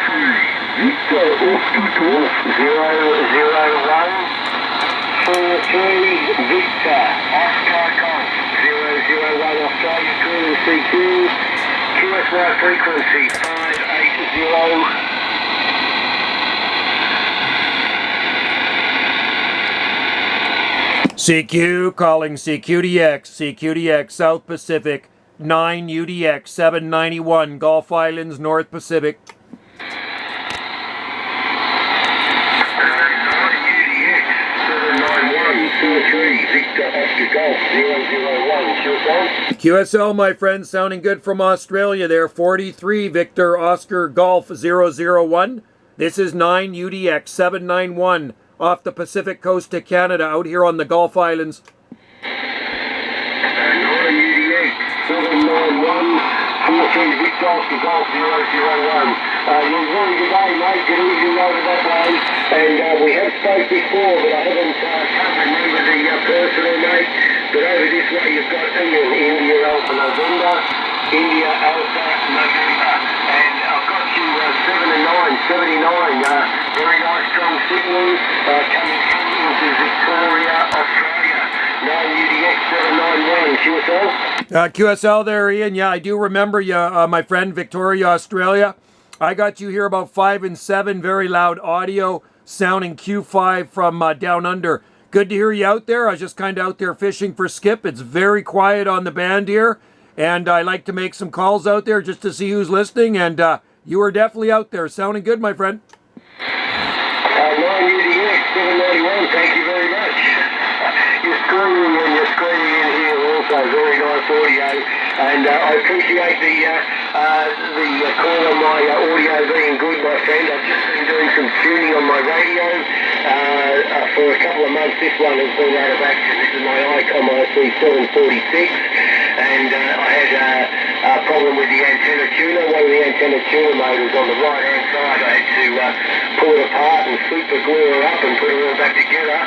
Victor Oscar Golf 001. 43 Victor Oscar Golf 001 Australia Cruise CQ. QSY frequency 580. CQ calling CQDX South Pacific 9 UDX 791 Gulf Islands North Pacific. QSL, my friend, sounding good from Australia there. 43 Victor Oscar Golf 001. This is 9 UDX 791 off the Pacific coast to Canada, out here on the Gulf Islands. 9 UDX 791. 43 Victor Oscar Golf 001. You're very good day, mate. Good evening over that way. And we have spoke before, but I can't remember the personal mate. But over this way you've got Ian, India Alpha November, India Alpha November. And I've got you 7 and 9, 79. Very nice strong signal coming through into Victoria, Australia. 9 UDX 791. QSL? QSL there, Ian. Yeah, I do remember you, my friend, Victoria, Australia. I got you here about 5 and 7, very loud audio, sounding Q5 from down under. Good to hear you out there. I was just kind of out there fishing for skip. It's very quiet on the band here, and I like to make some calls out there just to see who's listening, and you are definitely out there. Sounding good, my friend. 9 UDX 791, thank you very much. You're screaming in here also, very nice audio, and I appreciate the call on my audio being good, my friend. I've just been doing some tuning on my radio for a couple of months. This one has been out of action. This is my ICOM IC 746, and I had a problem with the antenna tuner. One of the antenna tuner motors on the right hand side, I had to pull it apart and super glue her up and put her all back together,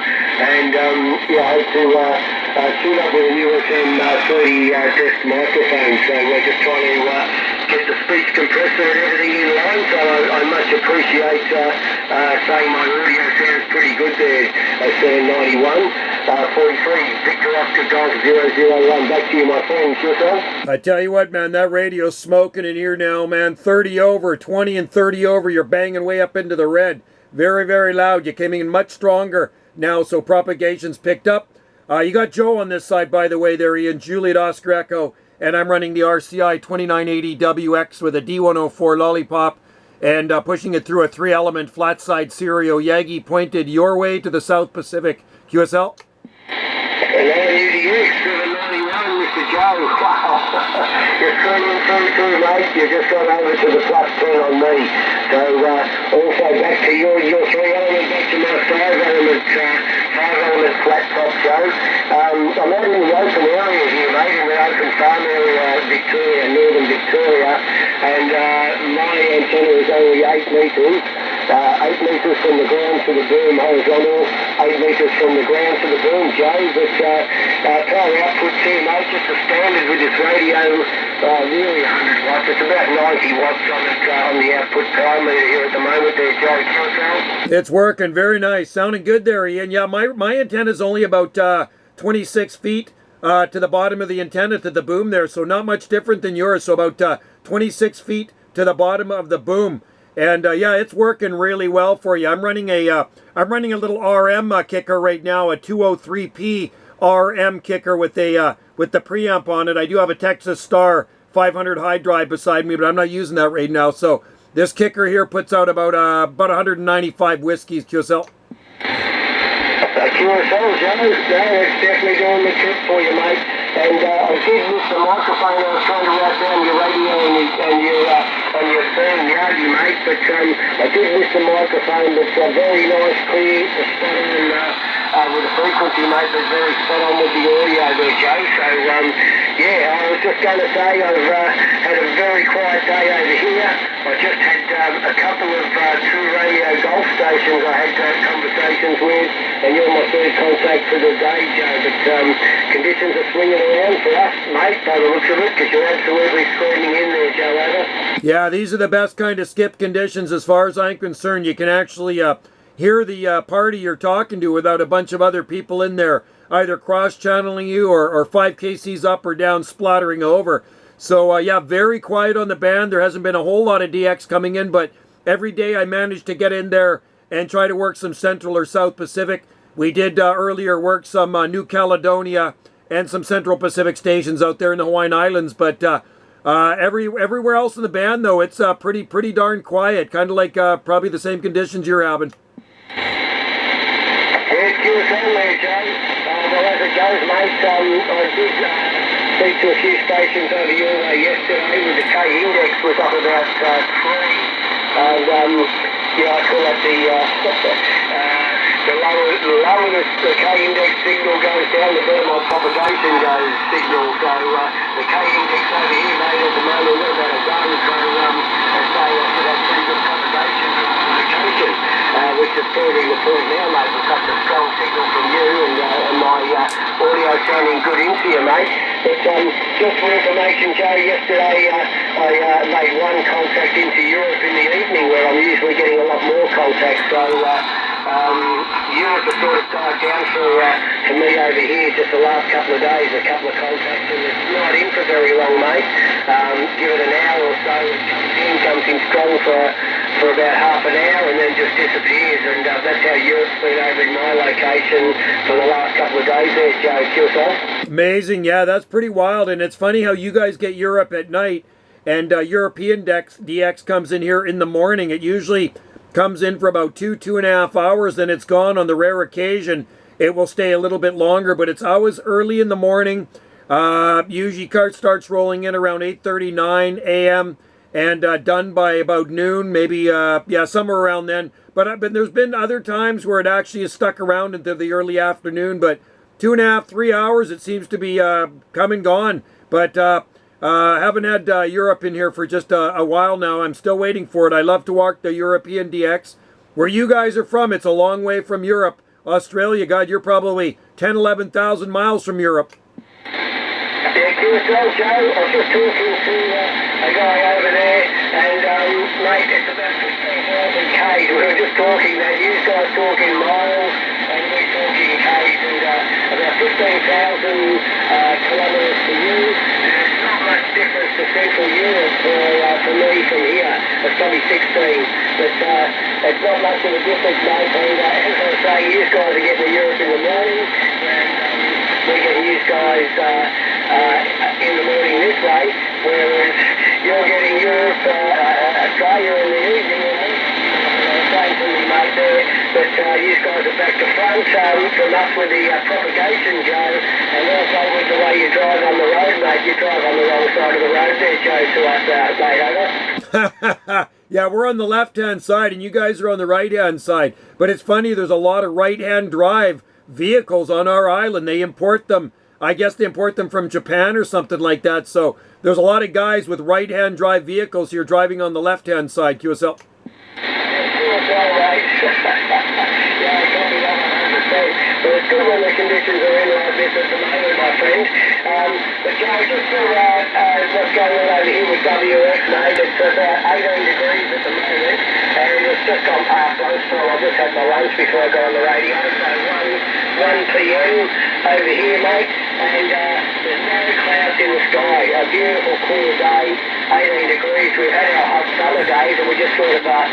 and I had to tune up with a new FM30 desk microphone. So we're just trying to get the speech compressor and everything in line, so I much appreciate saying my audio sounds pretty good there at 791. 43 Victor Oscar Golf 001. Back to you, my friend. Yourself? I tell you what, man, that radio's smoking in here now, man. 30 over, 20 and 30 over. You're banging way up into the red. Very, very loud. You came in much stronger now, so propagation's picked up. You got Joe on this side, by the way, there, Ian. Juliet Oscar Echo. And I'm running the RCI 2980WX with a D104 Lollipop and pushing it through a 3-element flat side stereo Yagi pointed your way to the South Pacific. QSL? Hello, UDX 791, Mr. Joe. Wow, you're screaming through, mate. You just got over to the plus 10 on me. So, also back to your 3-element, back to my 5-element flat top, Joe. I'm out in the open area here, mate, in the open farm area, Victoria, northern Victoria, and my antenna is only 8 metres. 8 metres from the ground to the boom horizontal, 8 metres from the ground to the boom, Joe. But power output here, mate, just a standard with this radio, really 100 watts. It's about 90 watts on the output power meter here at the moment there, Joe. QSL? It's working, very nice. Sounding good there, Ian. Yeah, my antenna's only about 26 feet to the bottom of the antenna to the boom there, so not much different than yours. So about 26 feet to the bottom of the boom. And yeah, it's working really well for you. I'm running a little RM kicker right now, a 203P RM kicker with the preamp on it. I do have a Texas Star 500 high drive beside me, but I'm not using that right now. So this kicker here puts out about 195 whiskeys. QSL. QSL, Joe. No, it's definitely doing the trick for you, mate. And I did miss the microphone. I was trying to write down your radio and your phone, you mate. But I did miss the microphone. But very nice, clear, spot on with the frequency, mate. But very spot on with the audio there, Joe. So yeah, I was just going to say I've had a very quiet day over here. I just had a couple of true radio golf stations I had conversations with, and you're my third contact for the day, Joe. But conditions are swinging around for us, mate, by the looks of it, because you're absolutely screaming in there, Joe. Over. Yeah, these are the best kind of skip conditions as far as I'm concerned. You can actually hear the party you're talking to without a bunch of other people in there, either cross-channeling you or 5kcs up or down splattering over. So, yeah, very quiet on the band. There hasn't been a whole lot of DX coming in, but every day I managed to get in there and try to work some Central or South Pacific. We did earlier work some New Caledonia and some Central Pacific stations out there in the Hawaiian Islands, but everywhere else in the band, though, it's pretty darn quiet, kind of like probably the same conditions you're having. It's QSL there, Joe. Well, as it goes, mate, I did speak to a few stations over your way yesterday with the K-index was up about 3. And, yeah, I call that the lower the K-index signal goes down, the better my propagation goes signal. So the K-index over here, mate, at the moment, we're about a zone. So I say I should have pretty good propagation from my location, which is proving the point now, mate, with such a strong signal from you and my audio sounding good into you, mate. But just for information, Joe, yesterday I made one contact into Europe in the evening where I'm usually getting a lot more contacts. So Europe has sort of died down for me over here just the last couple of days, a couple of contacts, and it's not in for very long, mate. Give it an hour or so, it comes in strong for about half an hour and then just disappears, and that's how Europe's been over in my location for the last couple of days there, Joe. QSL. Amazing, yeah, that's pretty wild, and it's funny how you guys get Europe at night, and European DX comes in here in the morning. It usually comes in for about 2.5 hours, then it's gone. On the rare occasion it will stay a little bit longer, but it's always early in the morning. Usually cart starts rolling in around 8:39 a.m. and done by about noon, maybe yeah, somewhere around then. But there's been other times where it actually is stuck around into the early afternoon, but 2.5, 3 hours it seems to be come and gone. But haven't had Europe in here for just a while now. I'm still waiting for it. I love to walk the European DX. Where you guys are from, it's a long way from Europe. Australia, God, you're probably 10, 11,000 miles from Europe. Yeah, QSL, Joe. I was just talking to a guy over there, and mate, it's about 15,000 k's. We were just talking that you guys talking miles, and we're talking k's, and about 15,000 kilometres to you. There's not much difference to Central Europe for me from here. It's probably 16, but it's not much of a difference, mate. And as I was saying, you guys are getting to Europe in the morning, and we're getting you guys in the morning this way, whereas you're getting Europe, Australia in the evening. Same for me, mate, there. But you guys are back to front from us with the propagation, Joe, and also with the way you drive on the road, mate. You drive on the wrong side of the road there, Joe, to us, mate, over. Yeah, we're on the left-hand side, and you guys are on the right-hand side. But it's funny, there's a lot of right-hand drive vehicles on our island. They import them. I guess they import them from Japan or something like that. So there's a lot of guys with right-hand drive vehicles here driving on the left-hand side, QSL. QSL, right. Yeah, I copy that 100%. But it's good when the conditions are in like this at the moment, my friend. But Joe, just for what's going on over here with WX, mate, it's about 18 degrees at the moment, and it's just gone past lunchtime. I just had my lunch before I got on the radio, so 1 p.m. over here, mate, and there's no clouds in the sky. A beautiful, cool day, 18 degrees. We've had our hot summer days, and we just sort of are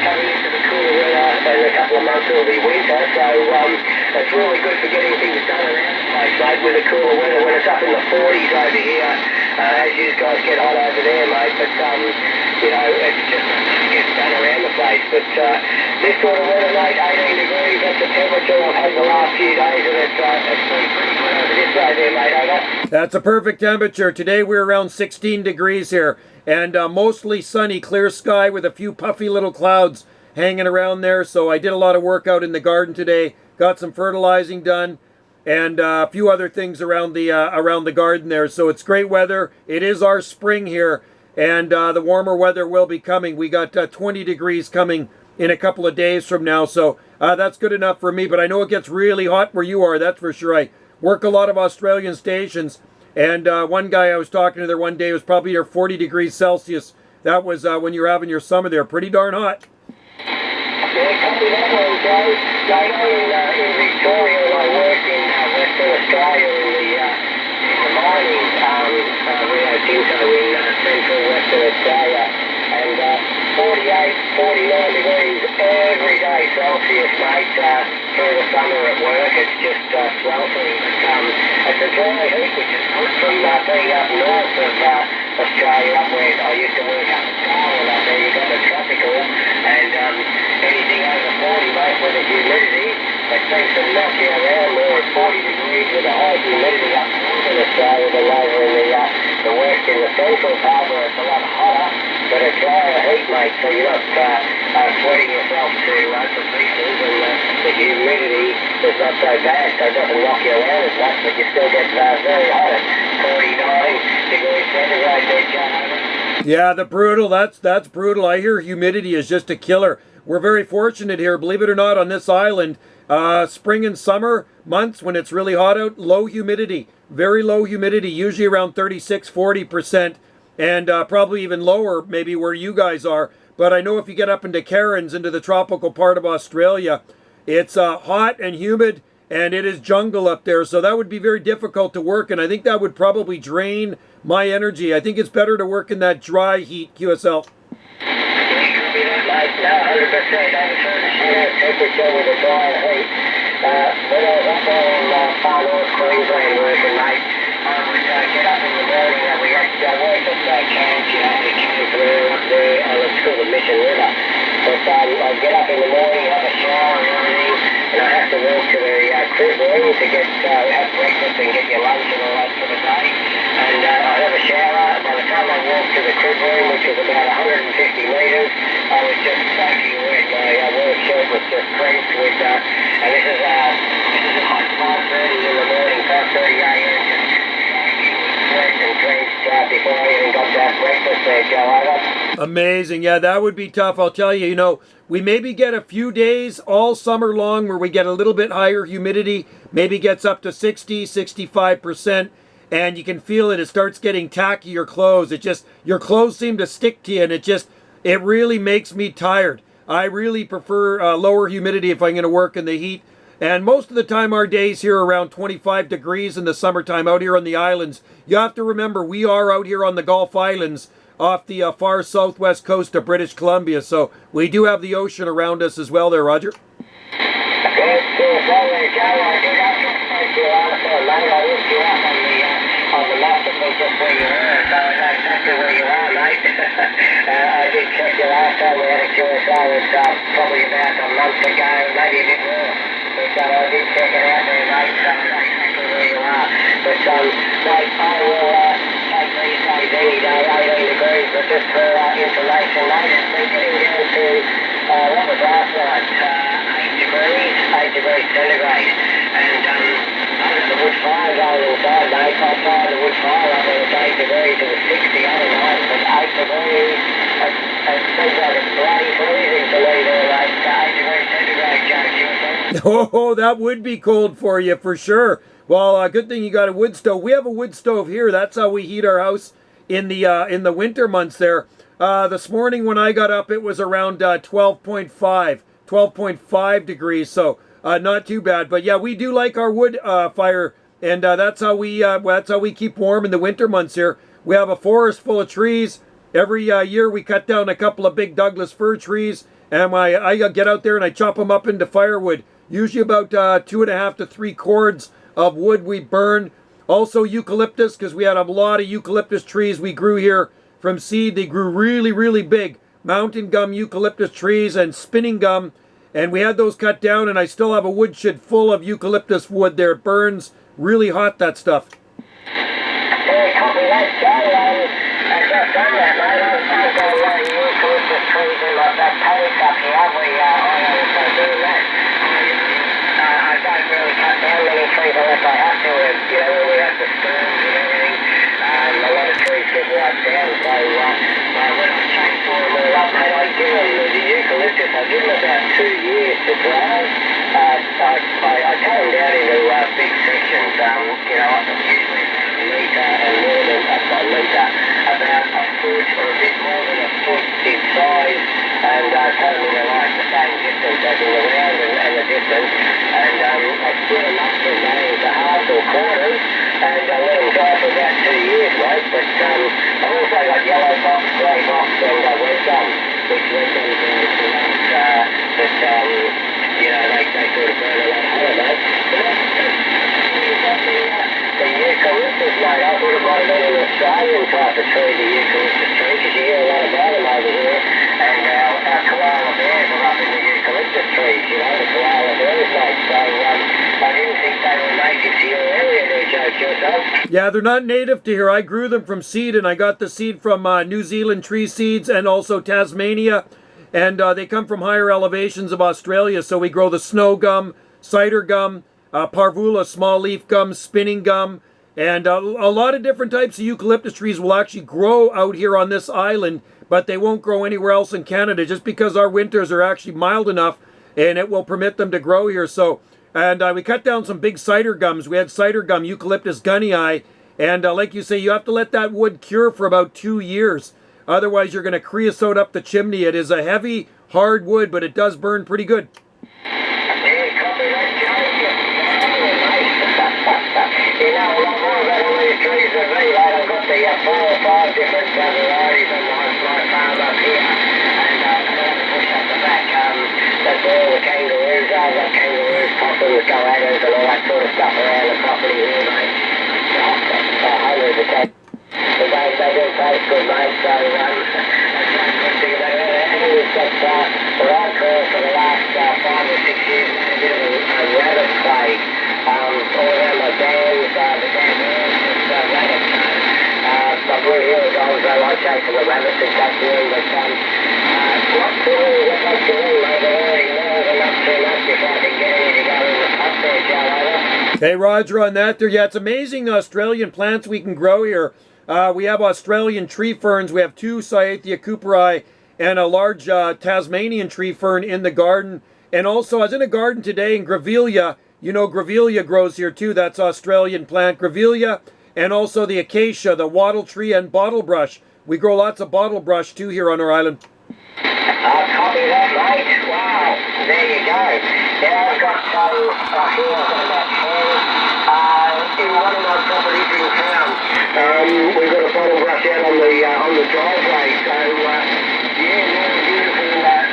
coming into the cooler weather, and a couple of months it'll be winter, so it's really good for getting things done around the place, mate, with the cooler weather when it's up in the 40s over here, as you guys get hot over there, mate. But you know, it's just gets done around the place. But this sort of weather, mate, 18 degrees, that's the temperature I've had the last few days, and it's been pretty good over this way there, mate, over. That's a perfect temperature. Today we're around 16 degrees here, and mostly sunny, clear sky with a few puffy little clouds hanging around there. So I did a lot of work out in the garden today, got some fertilizing done, and a few other things around the garden there. So it's great weather. It is our spring here, and the warmer weather will be coming. We got 20 degrees coming in a couple of days from now, so that's good enough for me. But I know it gets really hot where you are, that's for sure. I work a lot of Australian stations, and one guy I was talking to there one day was probably near 40 degrees Celsius that was when you were having your summer there. Pretty darn hot. Yeah, copy that one, Joe. Like in Victoria, I worked in Western Australia in the mining, Rio Tinto in central Western Australia, and 48, 49 degrees every day Celsius, mate, through the summer at work. It's just sweltering. It's a dry heat, which is good from being up north of Australia, up where I used to work up in Darwin, up there. You've got the tropical, and anything over 40, mate, with the humidity, it seems to knock you around more at 40 degrees with a high humidity up north in Australia than over in the west. In the central part where it's a lot hotter, but a drier heat, mate, so you're not sweating yourself to pieces, and the humidity is not so bad, so it doesn't knock you around as much, but you still get very hot at 49 degrees centigrade there, Joe. Yeah, the brutal. That's brutal. I hear humidity is just a killer. We're very fortunate here, believe it or not, on this island. Spring and summer months when it's really hot out, low humidity, very low humidity, usually around 36-40%, and probably even lower maybe where you guys are. But I know if you get up into Cairns, into the tropical part of Australia, it's hot and humid, and it is jungle up there, so that would be very difficult to work, and I think that would probably drain my energy. I think it's better to work in that dry heat, QSL. Mate, no, 100%. I was trying to shoot out temperature with a dry heat. When I was up there in far north Queensland working, mate, I would get up in the morning and we had work at camps, you know, the camp there up there, it's called the Mission River. But I'd get up in the morning, have a shower and everything, and I have to walk to the crib room to get have breakfast and get your lunch and all that for the day. And I'd have a shower. By the time I walked to the crib room, which was about 150 metres, I was just soaking wet. My work shirt was just drenched with, and this is like 5:30 in the morning, 5:30 a.m. just soaking with sweat and drenched before I even got to have breakfast there, Joe. Amazing. Yeah, that would be tough. I'll tell you, we maybe get a few days all summer long where we get a little bit higher humidity, maybe gets up to 60-65%, and you can feel it. It starts getting tacky, your clothes. Your clothes seem to stick to you, and it really makes me tired. I really prefer lower humidity if I'm going to work in the heat. And most of the time our days here are around 25 degrees in the summertime out here on the islands. You have to remember, we are out here on the Gulf Islands off the far southwest coast of British Columbia. So we do have the ocean around us as well there, Roger. On the map that was just where you were, so I know exactly where you are, mate. I did check you last time we had a QSO, it was probably about a month ago, maybe a bit more. But I did check it out there, mate, so I know exactly where you are. But, mate, I will take these days any day, 18 degrees, but just for information, mate, it's been getting down to, what was last night, 8 degrees centigrade. And, the wood fire going inside, mate. I tried the wood fire up and it's 8 degrees, it was 60 other night, but 8 degrees, it seems like it's bloody freezing to me there, mate. 8 degrees centigrade, Joe. Oh, that would be cold for you, for sure. Well, good thing you got a wood stove. We have a wood stove here. That's how we heat our house in the winter months there. This morning when I got up, it was around 12.5 degrees, so not too bad. But yeah, we do like our wood fire, and that's how we keep warm in the winter months here. We have a forest full of trees. Every year we cut down a couple of big Douglas fir trees, and I get out there and I chop them up into firewood. Usually about 2.5 to 3 cords of wood we burn. Also eucalyptus, because we had a lot of eucalyptus trees we grew here from seed. They grew really, really big. Mountain gum eucalyptus trees and spinning gum. And we had those cut down, and I still have a woodshed full of eucalyptus wood there. It burns really hot, that stuff. Yeah, copy that, Joe. I've just done that, mate. I've got a lot of eucalyptus trees in my back paddock up here. I also do that. I don't really cut down many trees unless I have to, when we have the storms and everything. A lot of trees get wiped down, so when I chainsaw them all up, mate, I give them the eucalyptus, I give them about 2 years to grow. I cut them down into big sections, usually about a metre and more than a metre, about a foot or a bit more than a foot in size, and totally like the same distance as in the round and the distance. And I split them up from going to halves or quarters, and I let them dry for about 2 years, mate. But I've also got yellow box, grey box, and red gum, which red gums are the ones that you know, they sort of burn a lot harder, mate. But that's the eucalyptus, mate. I thought it might have been an Australian type of tree, the eucalyptus tree, because you hear a lot about them over here. And our koala bears are up in the eucalyptus trees, you know, the koala bears, mate. So I didn't think they were native to your area there, Joe, to yourself. Yeah, they're not native to here. I grew them from seed, and I got the seed from New Zealand tree seeds and also Tasmania. And they come from higher elevations of Australia. So we grow the snow gum, cider gum, parvula, small leaf gum, spinning gum, and a lot of different types of eucalyptus trees will actually grow out here on this island, but they won't grow anywhere else in Canada just because our winters are actually mild enough and it will permit them to grow here. So, and we cut down some big cider gums. We had cider gum, Eucalyptus gunnii, and like you say, you have to let that wood cure for about 2 years. Otherwise, you're going to creosote up the chimney. It is a heavy, hard wood, but it does burn pretty good. You know, a lot more about all these trees than me, mate. I've got the 4 or 5 different varieties on my farm up here. And I don't have to push up the back. That's where all the kangaroos are. I've got kangaroos, possums, goannas and all that sort of stuff around the property here, mate. Hundreds of cats. But they do taste good, mate. So that's one good thing about it. And we've got what I've called for the last 5 or 6 years, a bit of a rabbit plague. All around my dams, the dam walls, just rabbits. But we're here as long as I like chasing the rabbits and catching them, but not too many to catch them in, mate. They're already long enough too much before I can get any to go in the pot there, Joe, over. Hey, Roger, on that there. Yeah, it's amazing Australian plants we can grow here. We have Australian tree ferns. We have 2 Cyathea cooperi and a large Tasmanian tree fern in the garden. And also, I was in a garden today in Grevillea. You know, Grevillea grows here too. That's Australian plant, Grevillea, and also the acacia, the wattle tree, and bottlebrush. We grow lots of bottlebrush too here on our island. Copy that, mate. Wow, there you go. Now I've got here on that tree. In one of my properties in town, we've got a bottlebrush out on the driveway. So yeah,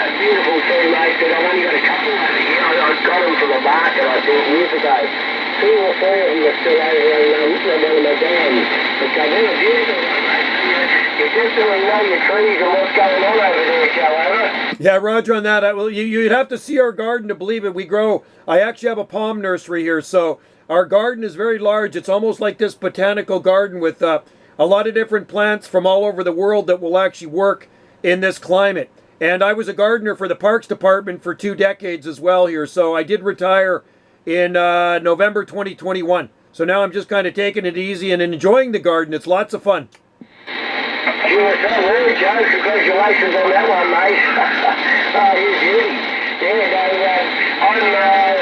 a beautiful tree, mate. But I've only got a couple over here. I got them from the market, I think, years ago. 2 or 3 of them are still over on one of my dams. But they're a beautiful one, mate. You definitely know your trees and what's going on over there, Joe, over. Yeah, Roger, on that. Well, you'd have to see our garden to believe it. We grow. I actually have a palm nursery here, so our garden is very large. It's almost like this botanical garden with a lot of different plants from all over the world that will actually work in this climate. And I was a gardener for the Parks Department for 2 decades as well here. So I did retire in November 2021. So now I'm just kind of taking it easy and enjoying the garden. It's lots of fun. You're so rude, Joe. Congratulations on that one, mate. Oh, you beauty. Yeah,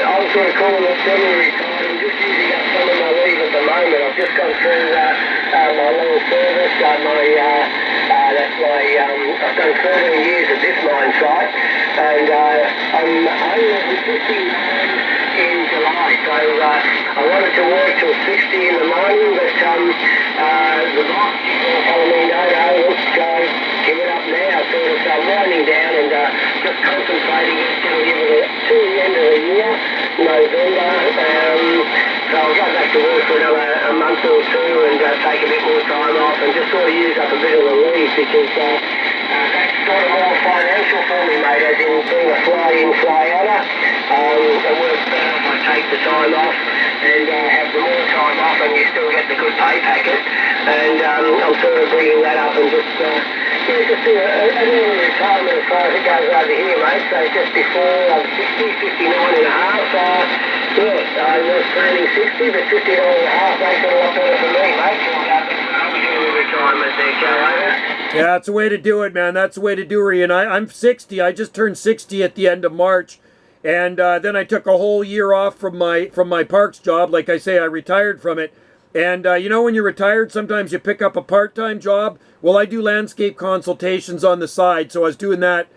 I'm sort of calling it semi-retired. I'm just using up some of my leave at the moment. I've just gone through my long service. I've done 13 years at this mine site, and I'm only 59 in July. So I wanted to work till 60 in the mining, but the boss told me, no, let's go, give it up now. So I'm winding down and just concentrating. It's going to give it to the end of the year, November. So I'll go back to work for another month or 2 and take a bit more time off and just sort of use up a bit of the leave because that's sort of more financial for me, mate, as in being a fly-in, fly-outer. It works better if I take the time off and have the more time off and you still get the good pay packet. And I'm sort of bringing that up and just do an early retirement as far as it goes over here, mate. So just before I'm 60, 59 and a half, I was planning 60, but 59 and a half makes it a lot better for me, mate. I'll be doing retirement there, Joe, over. Yeah, that's the way to do it, man. That's the way to do it, Ian. I'm 60. I just turned 60 at the end of March. And then I took a whole year off from my parks job. Like I say, I retired from it. And when you're retired, sometimes you pick up a part-time job. Well, I do landscape consultations on the side, so I was doing that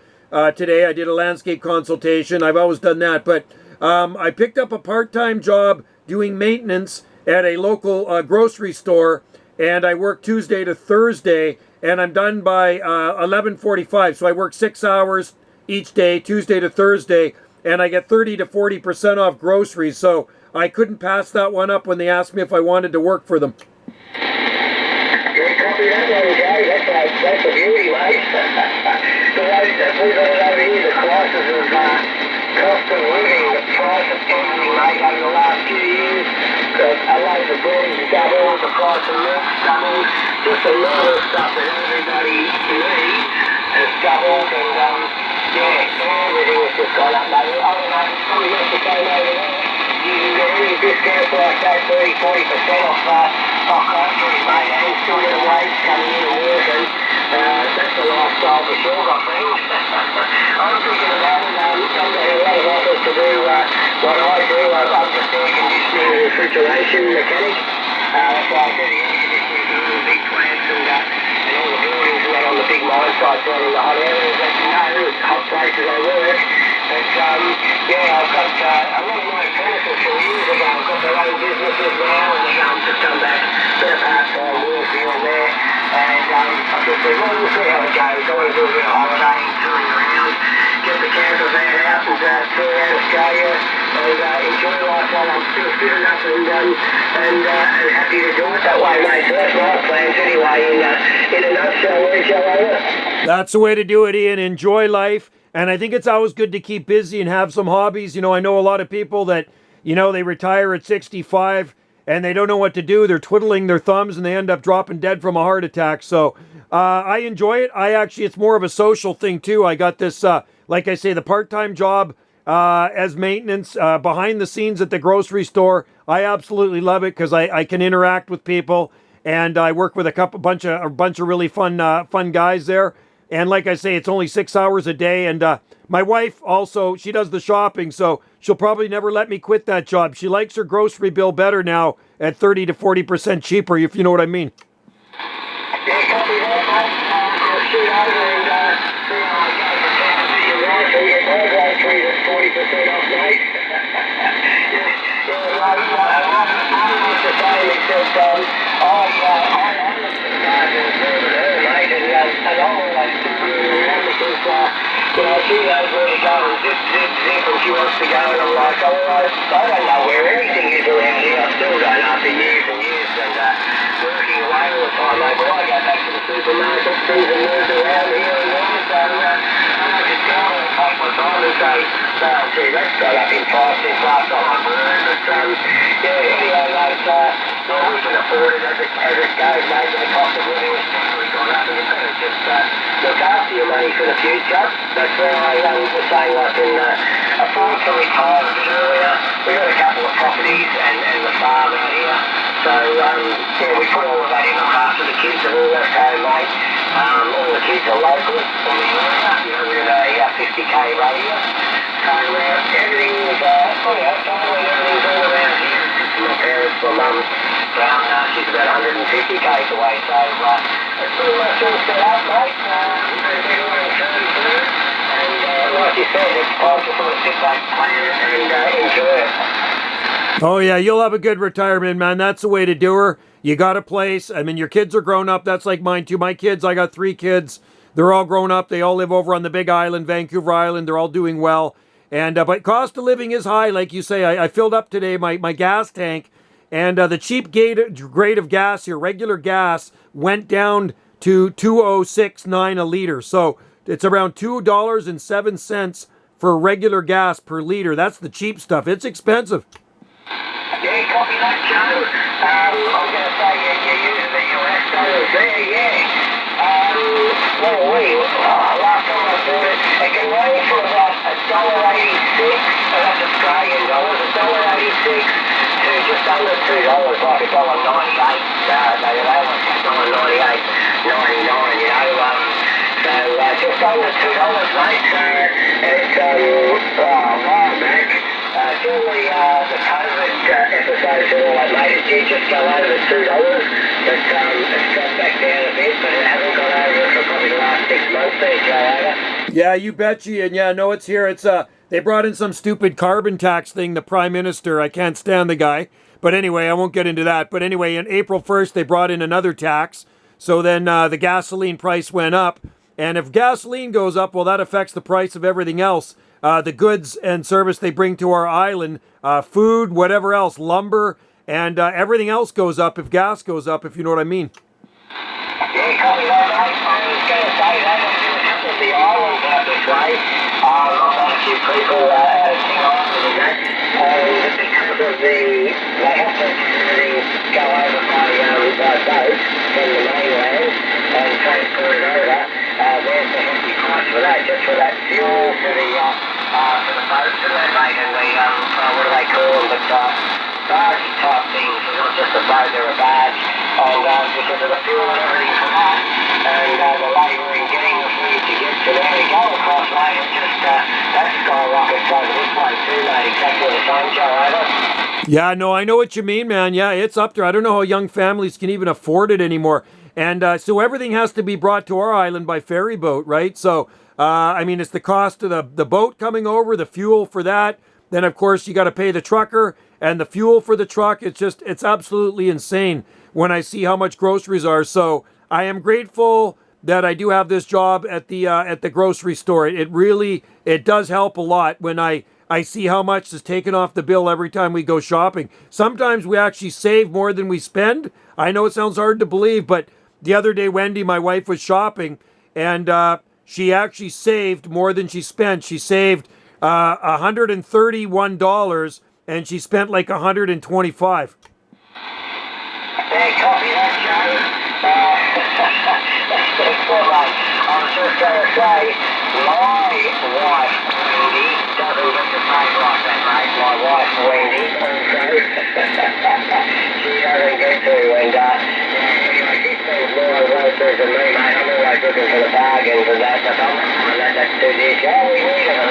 today. I did a landscape consultation. I've always done that, but I picked up a part-time job doing maintenance at a local grocery store, and I work Tuesday to Thursday, and I'm done by 11:45. So I work 6 hours each day, Tuesday to Thursday, and I get 30 to 40% off groceries. So I couldn't pass that one up when they asked me if I wanted to work for them. Yeah, copy that one, Joe. That's a beauty, mate. The way that we've got it over here, the prices of cost of living, the price of everything, mate, over the last few years. A load of bread has doubled, the price of milk's doubled. Just a lot of stuff that everybody needs has doubled, and everything has just gone up, mate. I don't know, it's probably not the same over there. You can get any discounts like that, 30-40% off groceries, mate, and still get a wage coming in and working. That's a lifestyle for sure, I think. I'm thinking about it. I'm getting a lot of offers to do what I do. I'm just air conditioning and refrigeration mechanic. That's why I do the air conditioning for all the big plants and all the buildings and that on the big mine sites out in the hot areas. As you know, hot places I work. But I've got a lot of my apprentices from years ago. I've got their own businesses now, and just come back, bit of part-time work here and there. And I just said, well, we'll see how it goes. I want to do a bit of holidaying, touring around, get the camper van out and tour around Australia and enjoy life while I'm still fit enough and happy to do it that way, mate. So that's my plans anyway. In a nutshell, where's your over? That's the way to do it, Ian. Enjoy life. And I think it's always good to keep busy and have some hobbies. I know a lot of people that, they retire at 65 and they don't know what to do. They're twiddling their thumbs and they end up dropping dead from a heart attack. So I enjoy it. It's more of a social thing too. I got this, like I say, the part-time job as maintenance behind the scenes at the grocery store. I absolutely love it because I can interact with people, and I work with a bunch of really fun guys there. And like I say, it's only 6 hours a day. And my wife also, she does the shopping, so she'll probably never let me quit that job. She likes her grocery bill better now at 30 to 40% cheaper, if you know what I mean. Yeah, copy that, mate. Just shoot over and see how I go to town to your wife and get my groceries at 40% off, mate. I'm not the same, except I look at the margins more than her, mate, and I'm always screwing around because, she knows where to go and zip, and she wants to go, and I'm like, I don't know where anything is around here. I still don't after years and years and working away all the time, mate. But I go back to the supermarket, things are moved around here and there, so I just go and take my time and say, gee, that's got up in price since last time I bought it. But anyway, mate, we can afford it as it goes, mate. The cost of living has definitely gone up, and you've got to just look after your money for the future. That's where I was saying, like, in afford to retire a bit earlier. We've got a couple of properties and the farm out here. So, we put all of that in. Look after the kids are all left home, mate. All the kids are local from the area. We're in a 50k radius. So, everything's, family, everything's all around here. It's just my parents, my mum, down, she's about 150 k's away. So, it's pretty much all set up, mate. Everyone turns through. And, like you said, it's time to sort of sit back, plan it, and enjoy it. Oh, yeah, you'll have a good retirement, man. That's the way to do her. You got a place. I mean, your kids are grown up. That's like mine, too. My kids, I got 3 kids. They're all grown up. They all live over on the Big Island, Vancouver Island. They're all doing well. And but cost of living is high, like you say. I filled up today my gas tank, and the cheap grade of gas here, regular gas, went down to $2.069 a liter. So it's around $2.07 for regular gas per liter. That's the cheap stuff. It's expensive. Yeah, copy that, Joe. I was going to say you're using the US dollars there, yeah. Last time I bought it, it can range from about $1.86, so that's Australian dollars, $1.86 to just under $2, like $1.98. They always say $1.98, 99, so just under $2, mate. So it's a while back. During the COVID episodes and all that, mate. It did just go over the $2, but it's dropped back down a bit, but it hasn't gone over for probably the last 6 months there, Joe, over. Yeah, you betcha. And yeah, no, it's here. It's they brought in some stupid carbon tax thing, the prime minister. I can't stand the guy. But anyway, I won't get into that. But anyway, on April 1st, they brought in another tax. So then the gasoline price went up. And if gasoline goes up, well, that affects the price of everything else. The goods and service they bring to our island, food, whatever else, lumber, and everything else goes up if gas goes up, if you know what I mean. Yeah, copy that, mate. I was going to say that. I've been a couple of the islands out this way. I've had a few people out of King Island and that. And because of they have to go over by boat from the mainland and transport it over. There's the hefty price for that, just for that fuel for the boats and that, mate. And what do they call them? But barge type things. It's not just a boat, they're a barge. And because of the fuel and everything for that, and the labour in getting the food to get to where we go across, mate, it's just that skyrockets over this way too, mate. Exactly the same, Joe, over. Yeah, no, I know what you mean, man. Yeah, it's up there. I don't know how young families can even afford it anymore. And so everything has to be brought to our island by ferry boat, right? So, I mean, it's the cost of the boat coming over, the fuel for that. Then, of course, you got to pay the trucker and the fuel for the truck. It's absolutely insane when I see how much groceries are. So I am grateful that I do have this job at the grocery store. It does help a lot when I see how much is taken off the bill every time we go shopping. Sometimes we actually save more than we spend. I know it sounds hard to believe, but the other day, Wendy, my wife, was shopping, and she actually saved more than she spent. She saved $131, and she spent like $125. Yeah, copy that, Joe. That's pretty cool, mate. I was just going to say, my wife, Wendy, doesn't get to pay like that, mate. My wife, Wendy, also. She doesn't get to, and anyway, she spends more on groceries than me, mate. I'm always looking for the bargains and that, but I'm not finding that's too dear. Oh, we need it.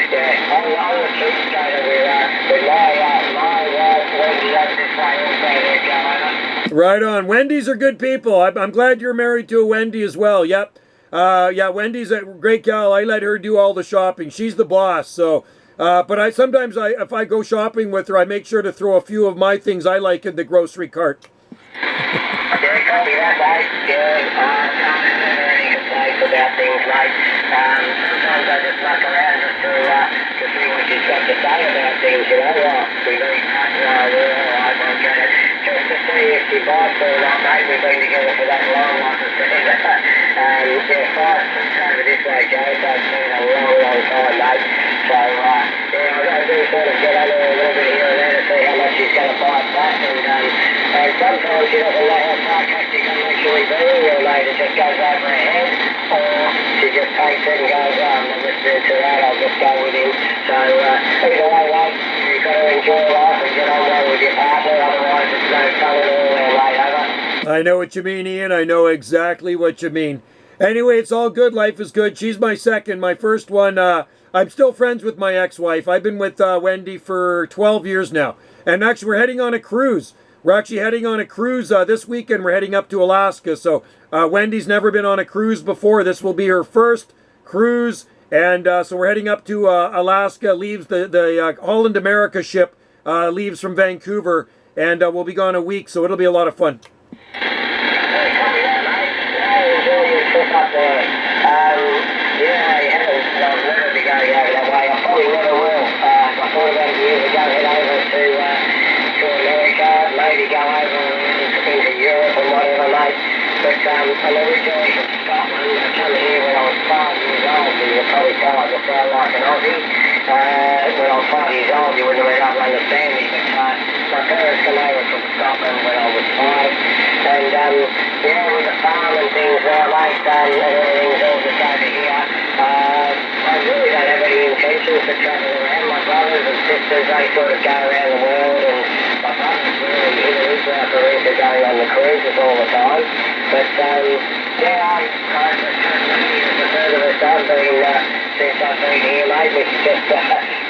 Yeah, I'm a cheapskate with my wife, Wendy, that's this way also there, Joe. Right on. Wendy's are good people. I'm glad you're married to a Wendy as well. Yep. Yeah, Wendy's a great gal. I let her do all the shopping. She's the boss. So, but if I go shopping with her, I make sure to throw a few of my things I like in the grocery cart. Yeah, copy that, mate. Yeah, can't have any complaints about things, mate. Sometimes I just muck around just to see what she's got to say about things, you know. We need that, I won't get it. Just to see if she bites or not, mate. We've been together for that long, like I said. Yeah, 5 6 over this way, Joe, so it's been a long time, mate. So, yeah, I do sort of get under a little bit here and there to see how much she's going to bite back, and sometimes she doesn't know how sarcastic I'm actually being, or mate, it just goes over her head, or she just takes it and goes, I'm not listening to that, I'll just go with him. So, either way, mate, you've got to enjoy life and get on well with your partner, otherwise it's no fun at all there, mate, over. I know what you mean, Ian. I know exactly what you mean. Anyway, it's all good. Life is good. She's my second. My first one, I'm still friends with my ex-wife. I've been with Wendy for 12 years now. And actually, we're heading on a cruise. We're actually heading on a cruise this weekend. We're heading up to Alaska. So Wendy's never been on a cruise before. This will be her first cruise. And so we're heading up to Alaska. Leaves the Holland America ship leaves from Vancouver. And we'll be gone a week. So it'll be a lot of fun. Yeah, I haven't. I'll never be going over that way. I probably never will. I thought about it years ago, head over to America, maybe go over into Europe and whatever, mate. But I'm originally from Scotland. I came here when I was 5 years old. You could probably tell I just sound like an Aussie. When I was 5 years old, you wouldn't have been able to understand me. But my parents came over from Scotland when I was 5. And yeah, with the farm and things now, mate, everything's all just over here. I really don't have any intentions to travel around. My brothers and sisters, they sort of go around the world, and my brother's really into his career for going on the cruises all the time. But yeah, the further it's done, since I've been here, mate, we just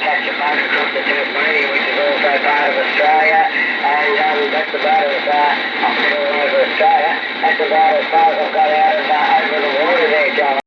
catch a bug across the Tasmania, which is also part of Australia, and that's about I've been all over Australia. That's about as far as I've got out of over the water there, John.